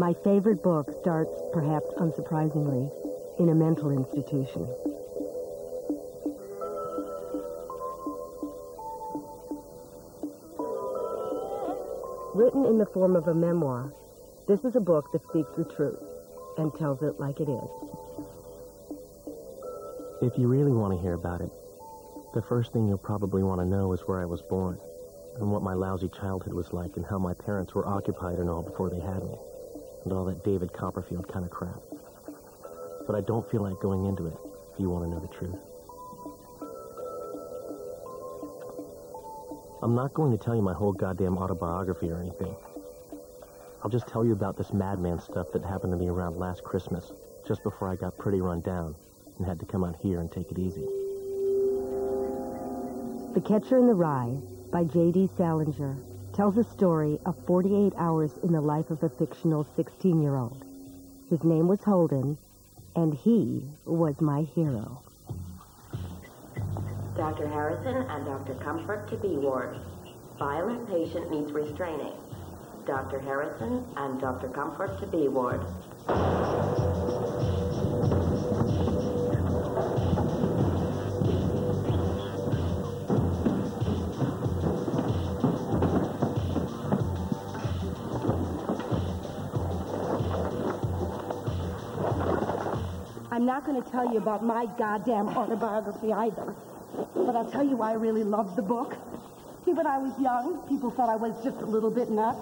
My favorite book starts, perhaps unsurprisingly, in a mental institution. Written in the form of a memoir, this is a book that speaks the truth and tells it like it is. If you really want to hear about it, the first thing you'll probably want to know is where I was born, and what my lousy childhood was like, and how my parents were occupied and all before they had me, and all that David Copperfield kind of crap. But I don't feel like going into it if you want to know the truth. I'm not going to tell you my whole goddamn autobiography or anything. I'll just tell you about this madman stuff that happened to me around last Christmas, just before I got pretty run down and had to come out here and take it easy. The Catcher in the Rye by J.D. Salinger tells a story of 48 hours in the life of a fictional 16-year-old. His name was Holden, and he was my hero. Dr. Harrison and Dr. Comfort to B ward. Violent patient needs restraining. Dr. Harrison and Dr. Comfort to B ward. I'm not going to tell you about my goddamn autobiography either. But I'll tell you why I really loved the book. See, when I was young, people thought I was just a little bit nuts.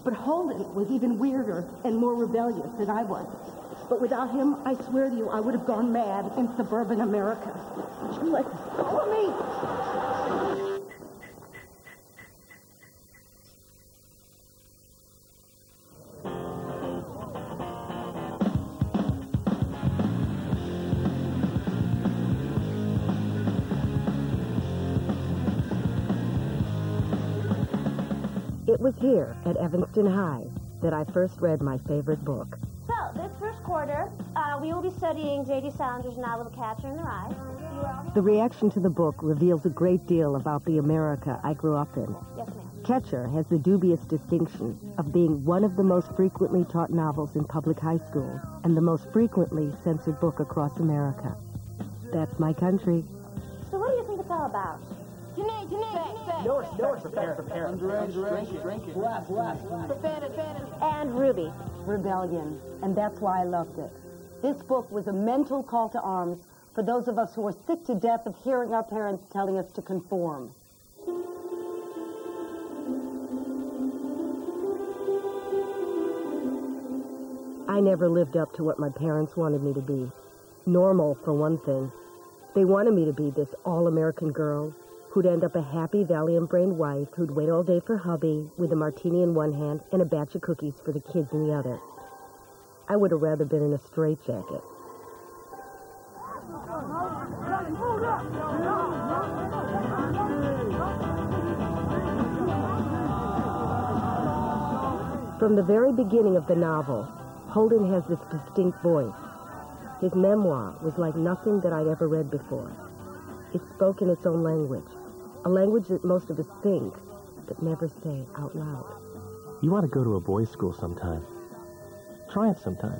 But Holden was even weirder and more rebellious than I was. But without him, I swear to you, I would have gone mad in suburban America. You let go of me! It was here, at Evanston High, that I first read my favorite book. So, this first quarter, we will be studying J.D. Salinger's novel, The Catcher in the Rye. The reaction to the book reveals a great deal about the America I grew up in. Yes, ma'am. Catcher has the dubious distinction of being one of the most frequently taught novels in public high schools and the most frequently censored book across America. That's my country. So what do you think it's all about? And Ruby. Rebellion. And that's why I loved it. This book was a mental call to arms for those of us who are sick to death of hearing our parents telling us to conform. I never lived up to what my parents wanted me to be. Normal, for one thing. They wanted me to be this all-American girl who'd end up a happy, valiant-brained wife who'd wait all day for hubby with a martini in one hand and a batch of cookies for the kids in the other. I would have rather been in a straitjacket. From the very beginning of the novel, Holden has this distinct voice. His memoir was like nothing that I'd ever read before. It spoke in its own language, a language that most of us think, but never say out loud. You want to go to a boys' school sometime? Try it sometime.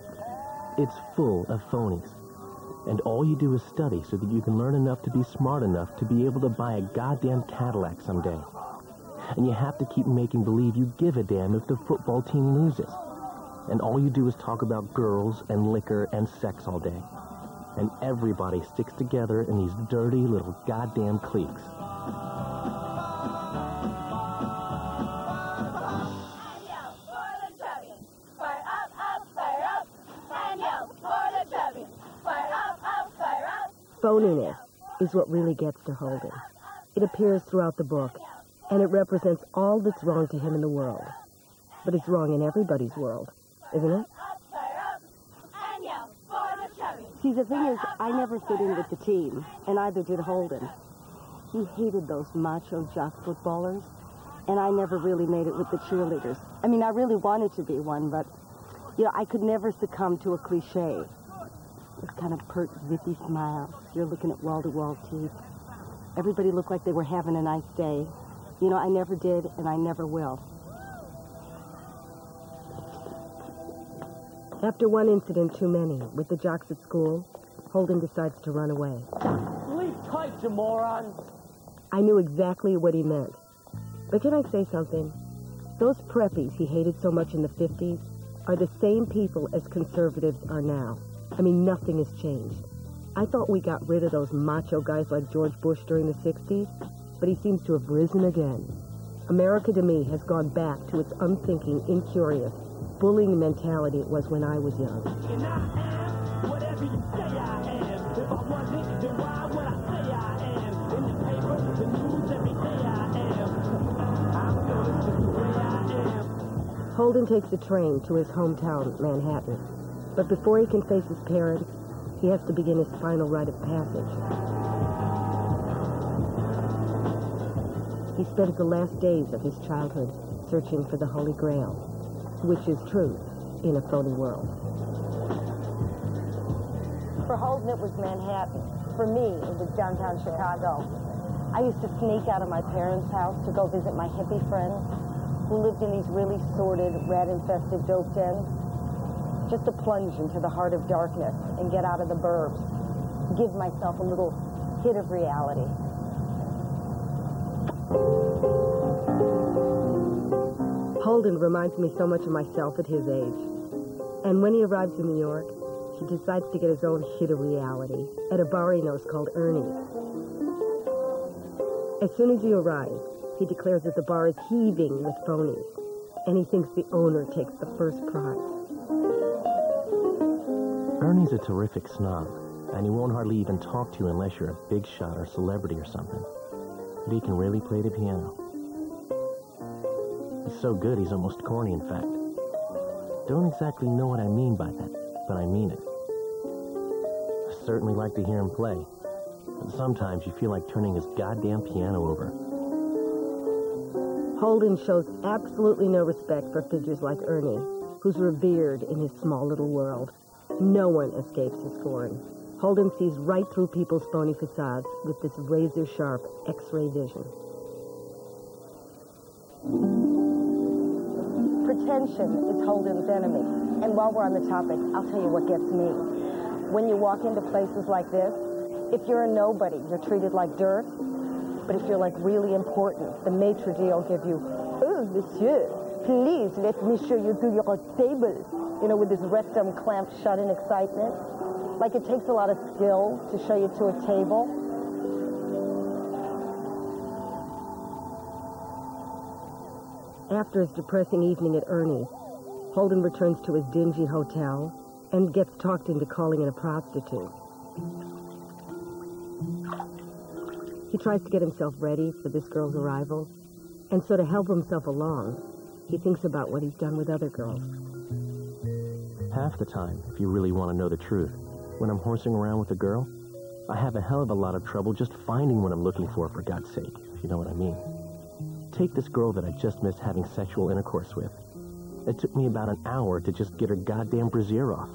It's full of phonies. And all you do is study so that you can learn enough to be smart enough to be able to buy a goddamn Cadillac someday. And you have to keep making believe you give a damn if the football team loses. And all you do is talk about girls and liquor and sex all day. And everybody sticks together in these dirty little goddamn cliques. Phoniness is what really gets to Holden. It appears throughout the book, and it represents all that's wrong to him in the world. But it's wrong in everybody's world, isn't it? See, the thing is, I never fit in with the team, and neither did Holden. He hated those macho jock footballers, and I never really made it with the cheerleaders. I mean, I really wanted to be one, but, you know, I could never succumb to a cliche. This kind of pert, zippy smile. You're looking at wall-to-wall teeth. Everybody looked like they were having a nice day. You know, I never did, and I never will. After one incident too many with the jocks at school, Holden decides to run away. Sleep tight, you morons! I knew exactly what he meant. But can I say something? Those preppies he hated so much in the 50s are the same people as conservatives are now. I mean, nothing has changed. I thought we got rid of those macho guys like George Bush during the 60s, but he seems to have risen again. America, to me, has gone back to its unthinking, incurious, bullying mentality it was when I was young. And I am whatever you say I am. If I wasn't, then why would I say I am? In the paper, the news, every day I am. I'm good just the way I am. Holden takes a train to his hometown, Manhattan. But before he can face his parents, he has to begin his final rite of passage. He spends the last days of his childhood searching for the Holy Grail, which is truth in a phony world. For Holden, it was Manhattan. For me, it was downtown Chicago. I used to sneak out of my parents' house to go visit my hippie friends who lived in these really sordid, rat-infested dope dens. Just to plunge into the heart of darkness and get out of the burbs. Give myself a little hit of reality. Holden reminds me so much of myself at his age. And when he arrives in New York, he decides to get his own hit of reality at a bar he knows called Ernie's. As soon as he arrives, he declares that the bar is heaving with phonies, and he thinks the owner takes the first prize. Ernie's a terrific snob, and he won't hardly even talk to you unless you're a big shot or celebrity or something. But he can really play the piano. He's so good, he's almost corny, in fact. Don't exactly know what I mean by that, but I mean it. I certainly like to hear him play, but sometimes you feel like turning his goddamn piano over. Holden shows absolutely no respect for figures like Ernie, who's revered in his small little world. No one escapes his scorn. Holden sees right through people's phony facades with this razor-sharp X-ray vision. Pretension is Holden's enemy. And while we're on the topic, I'll tell you what gets me. When you walk into places like this, if you're a nobody, you're treated like dirt. But if you're like really important, the maitre d' will give you, "Oh, monsieur, please let me show you to your table." You know, with his rectum clamped shut in excitement. Like it takes a lot of skill to show you to a table. After his depressing evening at Ernie's, Holden returns to his dingy hotel and gets talked into calling in a prostitute. He tries to get himself ready for this girl's arrival, and so to help himself along, he thinks about what he's done with other girls. Half the time, if you really want to know the truth, when I'm horsing around with a girl, I have a hell of a lot of trouble just finding what I'm looking for God's sake, if you know what I mean. Take this girl that I just missed having sexual intercourse with. It took me about an hour to just get her goddamn brassiere off.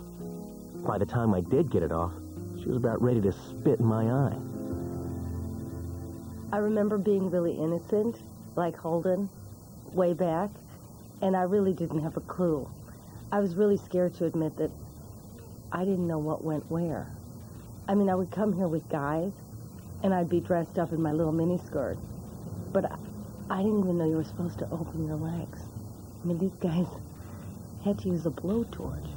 By the time I did get it off, she was about ready to spit in my eye. I remember being really innocent, like Holden, way back, and I really didn't have a clue. I was really scared to admit that I didn't know what went where. I mean, I would come here with guys, and I'd be dressed up in my little miniskirt. But I didn't even know you were supposed to open your legs. I mean, these guys had to use a blowtorch.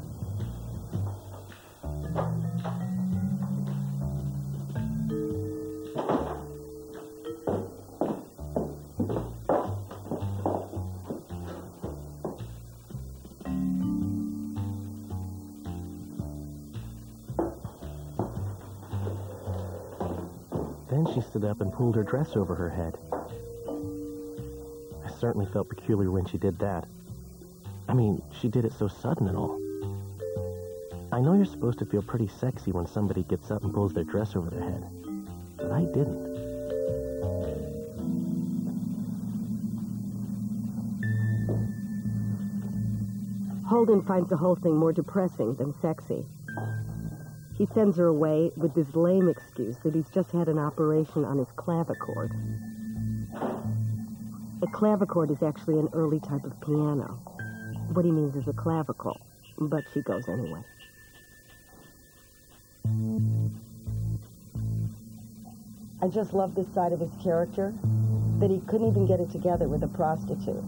Then she stood up and pulled her dress over her head. I certainly felt peculiar when she did that. I mean, she did it so sudden and all. I know you're supposed to feel pretty sexy when somebody gets up and pulls their dress over their head, but I didn't. Holden finds the whole thing more depressing than sexy. He sends her away with this lame excuse that he's just had an operation on his clavichord. A clavichord is actually an early type of piano. What he means is a clavicle. but she goes anyway. I just love this side of his character, that he couldn't even get it together with a prostitute.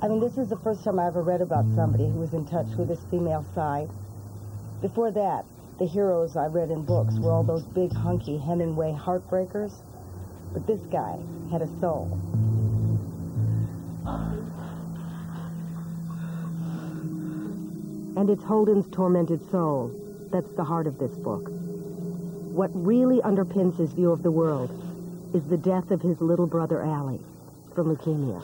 I mean, this is the first time I ever read about somebody who was in touch with his female side. Before that, the heroes I read in books were all those big, hunky Hemingway heartbreakers. But this guy had a soul. And it's Holden's tormented soul that's the heart of this book. What really underpins his view of the world is the death of his little brother, Allie, from leukemia.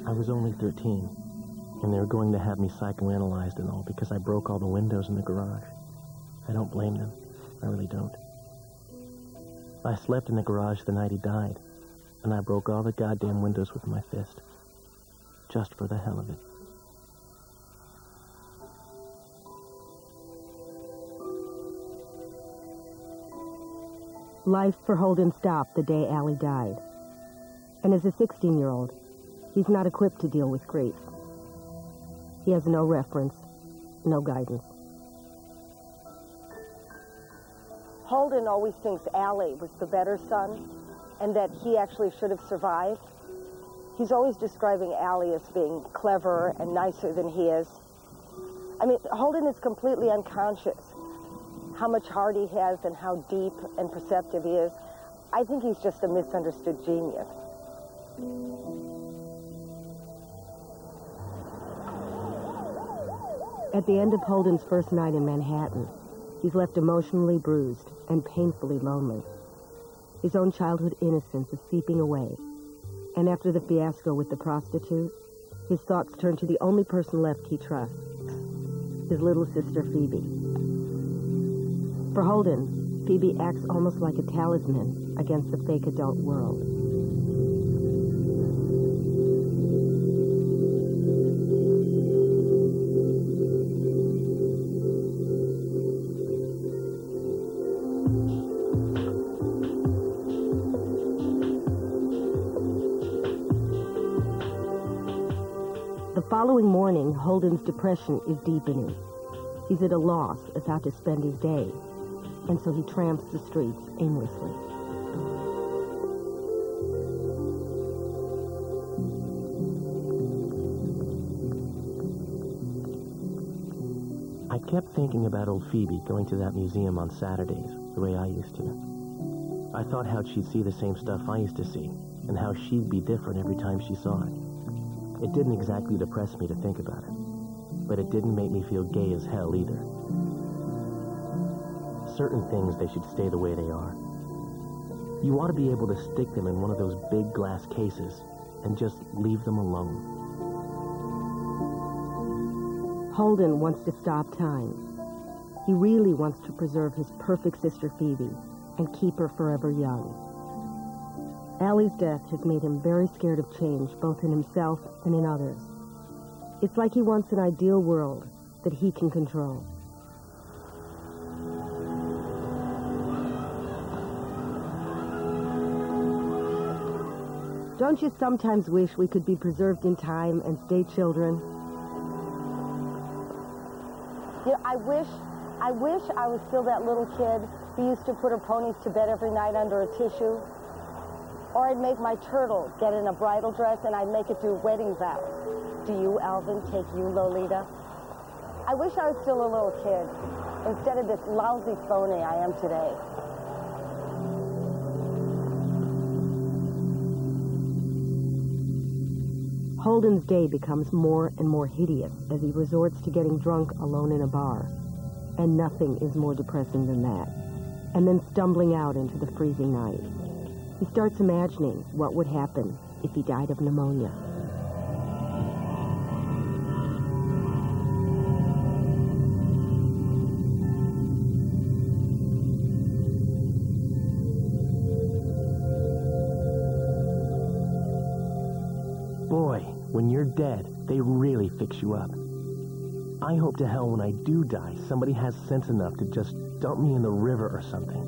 I was only 13, and they were going to have me psychoanalyzed and all because I broke all the windows in the garage. I don't blame them. I really don't. I slept in the garage the night he died, and I broke all the goddamn windows with my fist. Just for the hell of it. Life for Holden stopped the day Allie died. And as a 16-year-old, he's not equipped to deal with grief. He has no reference, no guidance. Holden always thinks Allie was the better son, and that he actually should have survived. He's always describing Allie as being clever and nicer than he is. I mean, Holden is completely unconscious how much heart he has and how deep and perceptive he is. I think he's just a misunderstood genius. At the end of Holden's first night in Manhattan, he's left emotionally bruised and painfully lonely. His own childhood innocence is seeping away. And after the fiasco with the prostitute, his thoughts turn to the only person left he trusts, his little sister Phoebe. For Holden, Phoebe acts almost like a talisman against the fake adult world. The following morning, Holden's depression is deepening. He's at a loss as how to spend his day, and so he tramps the streets aimlessly. I kept thinking about old Phoebe going to that museum on Saturdays, the way I used to. I thought how she'd see the same stuff I used to see, and how she'd be different every time she saw it. It didn't exactly depress me to think about it, but it didn't make me feel gay as hell either. Certain things, they should stay the way they are. You ought to be able to stick them in one of those big glass cases and just leave them alone. Holden wants to stop time. He really wants to preserve his perfect sister Phoebe and keep her forever young. Allie's death has made him very scared of change, both in himself and in others. It's like he wants an ideal world that he can control. Don't you sometimes wish we could be preserved in time and stay children? You know, I wish I was still that little kid who used to put her ponies to bed every night under a tissue. Or I'd make my turtle get in a bridal dress and I'd make it do wedding vows. Do you, Alvin, take you, Lolita? I wish I was still a little kid instead of this lousy phony I am today. Holden's day becomes more and more hideous as he resorts to getting drunk alone in a bar. And nothing is more depressing than that. And then stumbling out into the freezing night. He starts imagining what would happen if he died of pneumonia. when you're dead, they really fix you up. I hope to hell when I do die, somebody has sense enough to just dump me in the river or something.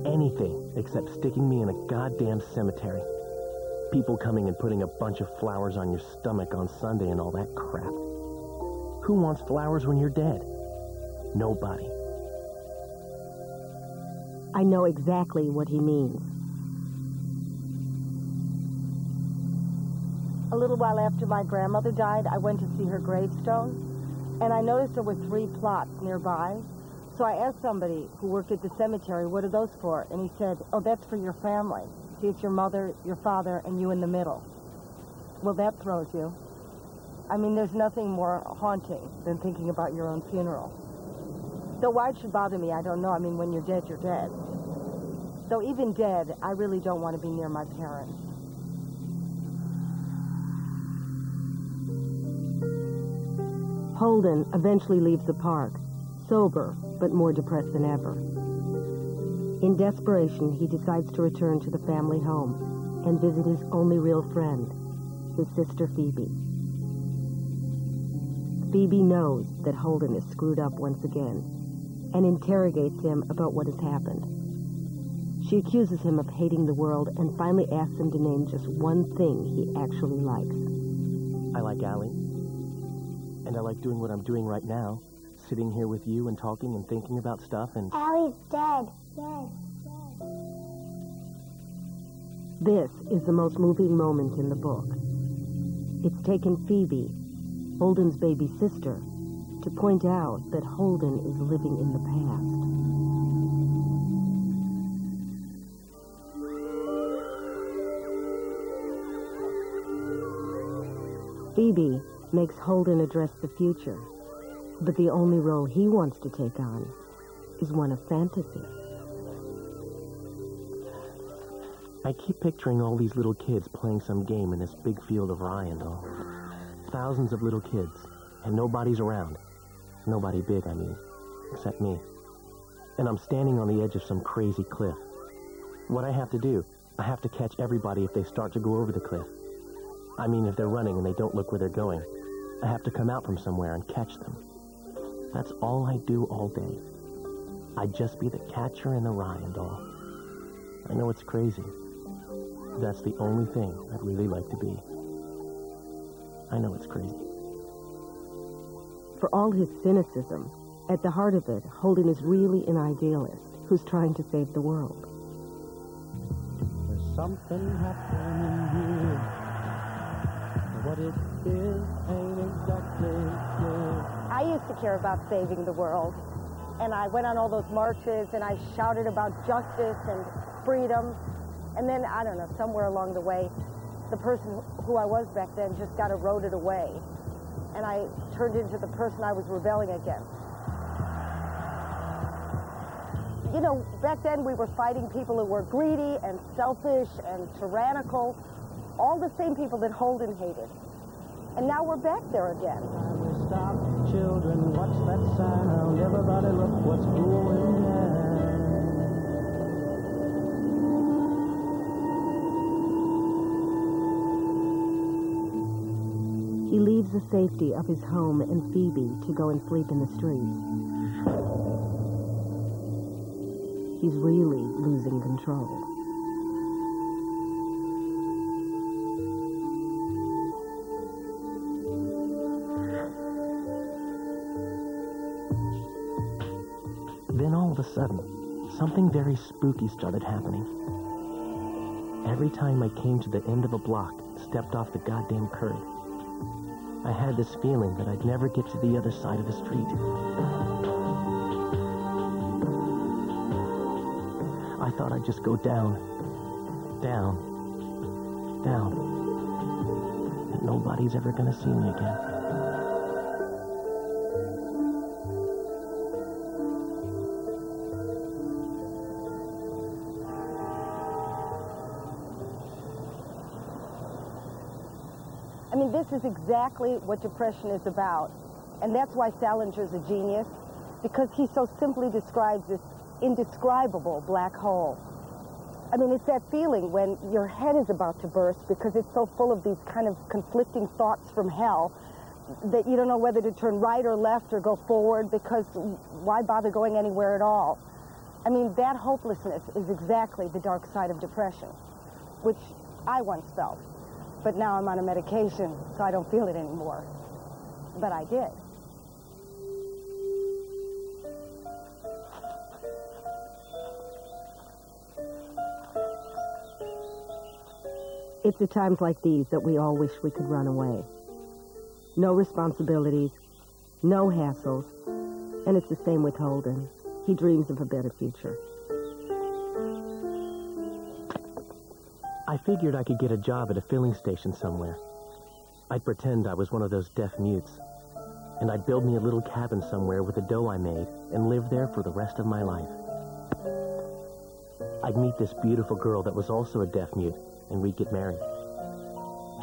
Anything except sticking me in a goddamn cemetery. People coming and putting a bunch of flowers on your stomach on Sunday and all that crap. Who wants flowers when you're dead? Nobody. I know exactly what he means. A little while after my grandmother died, I went to see her gravestone, and I noticed there were 3 plots nearby. So I asked somebody who worked at the cemetery, what are those for? And he said, oh, that's for your family. See, it's your mother, your father, and you in the middle. Well, that throws you. I mean, there's nothing more haunting than thinking about your own funeral. Though why it should bother me, I don't know. I mean, when you're dead, you're dead. Though even dead, I really don't want to be near my parents. Holden eventually leaves the park, sober, but more depressed than ever. In desperation, he decides to return to the family home and visit his only real friend, his sister Phoebe. Phoebe knows that Holden is screwed up once again and interrogates him about what has happened. She accuses him of hating the world and finally asks him to name just one thing he actually likes. I like Allie. And I like doing what I'm doing right now. Sitting here with you and talking and thinking about stuff and... Allie's dead. Yes. This is the most moving moment in the book. It's taken Phoebe, Holden's baby sister, to point out that Holden is living in the past. Phoebe makes Holden address the future, but the only role he wants to take on is one of fantasy. I keep picturing all these little kids playing some game in this big field of Ryandall. Thousands of little kids, and nobody's around. Nobody big, I mean, except me. And I'm standing on the edge of some crazy cliff. What I have to do, I have to catch everybody if they start to go over the cliff. I mean, if they're running and they don't look where they're going, I have to come out from somewhere and catch them. That's all I do all day. I'd just be the catcher in the Ryandall. I know it's crazy. That's the only thing I'd really like to be. I know it's crazy. For all his cynicism, at the heart of it, Holden is really an idealist who's trying to save the world. There's something happening here. What it is ain't exactly clear. I used to care about saving the world, and I went on all those marches, and I shouted about justice and freedom, and then, I don't know, somewhere along the way, the person who I was back then just got eroded away, and I turned into the person I was rebelling against. You know, back then we were fighting people who were greedy and selfish and tyrannical, all the same people that Holden hated. And now we're back there again. Stop, children, what's that sound? Everybody look what's going down. He leaves the safety of his home and Phoebe to go and sleep in the streets. He's really losing control. Then all of a sudden, something very spooky started happening. Every time I came to the end of a block, stepped off the goddamn curb, I had this feeling that I'd never get to the other side of the street. I thought I'd just go down, down, down, and nobody's ever gonna see me again. I mean, this is exactly what depression is about. And that's why Salinger's a genius, because he so simply describes this indescribable black hole. I mean, it's that feeling when your head is about to burst because it's so full of these kind of conflicting thoughts from hell that you don't know whether to turn right or left or go forward, because why bother going anywhere at all? I mean, that hopelessness is exactly the dark side of depression, which I once felt. But now I'm on a medication, so I don't feel it anymore. But I did. It's at times like these that we all wish we could run away. No responsibilities, no hassles, and it's the same with Holden. He dreams of a better future. I figured I could get a job at a filling station somewhere. I'd pretend I was one of those deaf mutes, and I'd build me a little cabin somewhere with the dough I made and live there for the rest of my life. I'd meet this beautiful girl that was also a deaf mute, and we'd get married.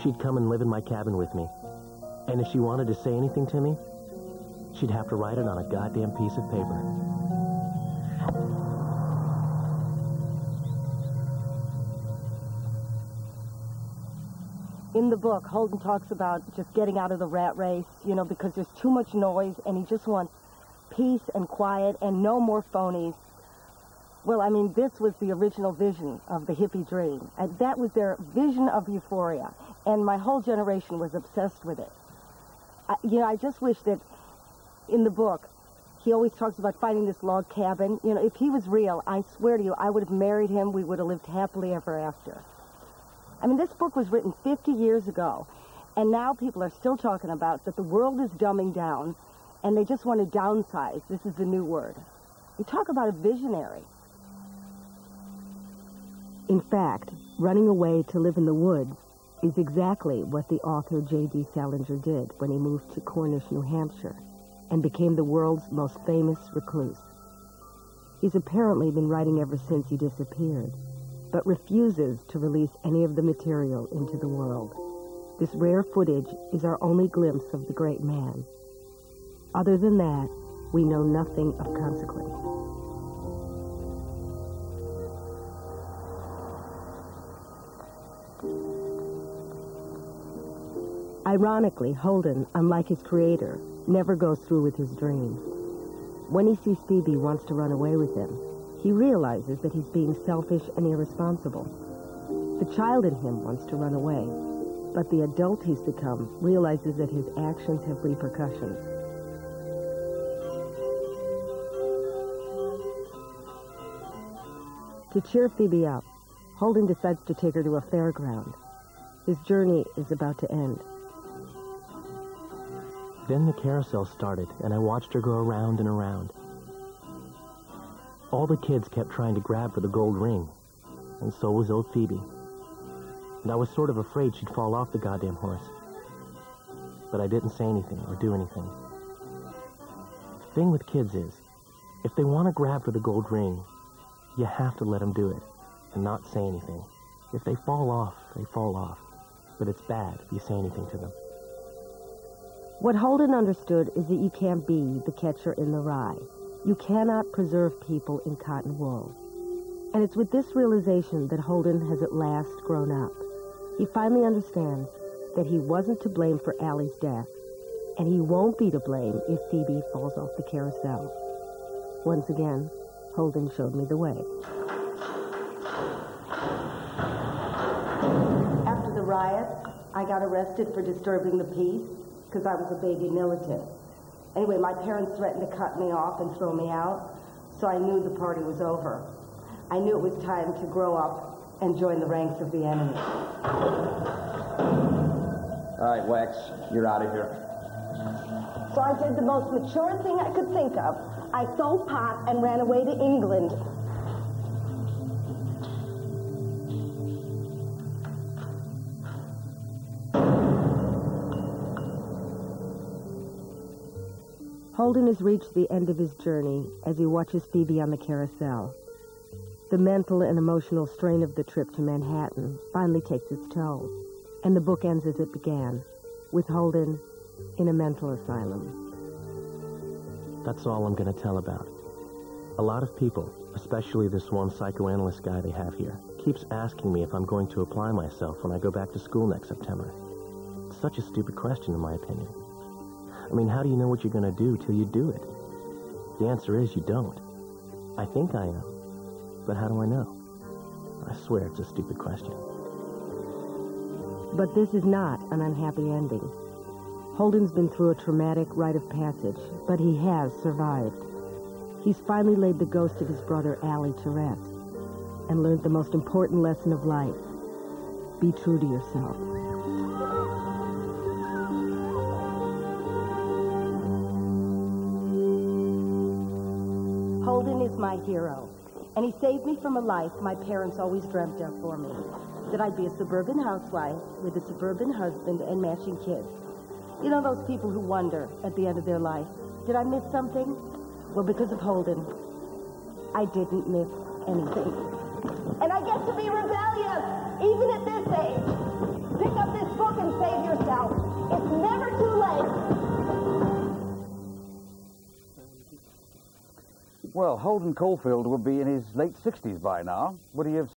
She'd come and live in my cabin with me, and if she wanted to say anything to me, she'd have to write it on a goddamn piece of paper. In the book, Holden talks about just getting out of the rat race, you know, because there's too much noise, and he just wants peace and quiet and no more phonies. Well, I mean, this was the original vision of the hippie dream. And that was their vision of euphoria, and my whole generation was obsessed with it. I just wish that in the book, he always talks about finding this log cabin. You know, if he was real, I swear to you, I would have married him. We would have lived happily ever after. I mean, this book was written 50 years ago, and now people are still talking about that the world is dumbing down, and they just want to downsize. This is the new word. You talk about a visionary. In fact, running away to live in the woods is exactly what the author J.D. Salinger did when he moved to Cornish, New Hampshire, and became the world's most famous recluse. He's apparently been writing ever since he disappeared, but refuses to release any of the material into the world. This rare footage is our only glimpse of the great man. Other than that, we know nothing of consequence. Ironically, Holden, unlike his creator, never goes through with his dreams. When he sees Phoebe wants to run away with him, he realizes that he's being selfish and irresponsible. The child in him wants to run away, but the adult he's become realizes that his actions have repercussions. To cheer Phoebe up, Holden decides to take her to a fairground. His journey is about to end. Then the carousel started, and I watched her go around and around. All the kids kept trying to grab for the gold ring, and so was old Phoebe. And I was sort of afraid she'd fall off the goddamn horse. But I didn't say anything or do anything. The thing with kids is, if they want to grab for the gold ring, you have to let them do it and not say anything. If they fall off, they fall off. But it's bad if you say anything to them. What Holden understood is that you can't be the catcher in the rye. You cannot preserve people in cotton wool. And it's with this realization that Holden has at last grown up. He finally understands that he wasn't to blame for Allie's death, and he won't be to blame if Phoebe falls off the carousel. Once again, Holden showed me the way. After the riot, I got arrested for disturbing the peace because I was a baby militant. Anyway, my parents threatened to cut me off and throw me out, so I knew the party was over. I knew it was time to grow up and join the ranks of the enemy. All right, Wax, you're out of here. So I did the most mature thing I could think of. I sold pot and ran away to England. Holden has reached the end of his journey as he watches Phoebe on the carousel. The mental and emotional strain of the trip to Manhattan finally takes its toll, and the book ends as it began, with Holden in a mental asylum. That's all I'm going to tell about. A lot of people, especially this one psychoanalyst guy they have here, keeps asking me if I'm going to apply myself when I go back to school next September. It's such a stupid question, in my opinion. I mean, how do you know what you're going to do till you do it? The answer is you don't. I think I am, but how do I know? I swear it's a stupid question. But this is not an unhappy ending. Holden's been through a traumatic rite of passage, but he has survived. He's finally laid the ghost of his brother Allie to rest and learned the most important lesson of life. Be true to yourself. Holden is my hero, and he saved me from a life my parents always dreamt of for me. That I'd be a suburban housewife with a suburban husband and matching kids. You know those people who wonder at the end of their life, did I miss something? Well, because of Holden, I didn't miss anything. And I get to be rebellious, even at this age. Pick up this book and save yourself. It's never too late. Well, Holden Caulfield would be in his late 60s by now. Would he have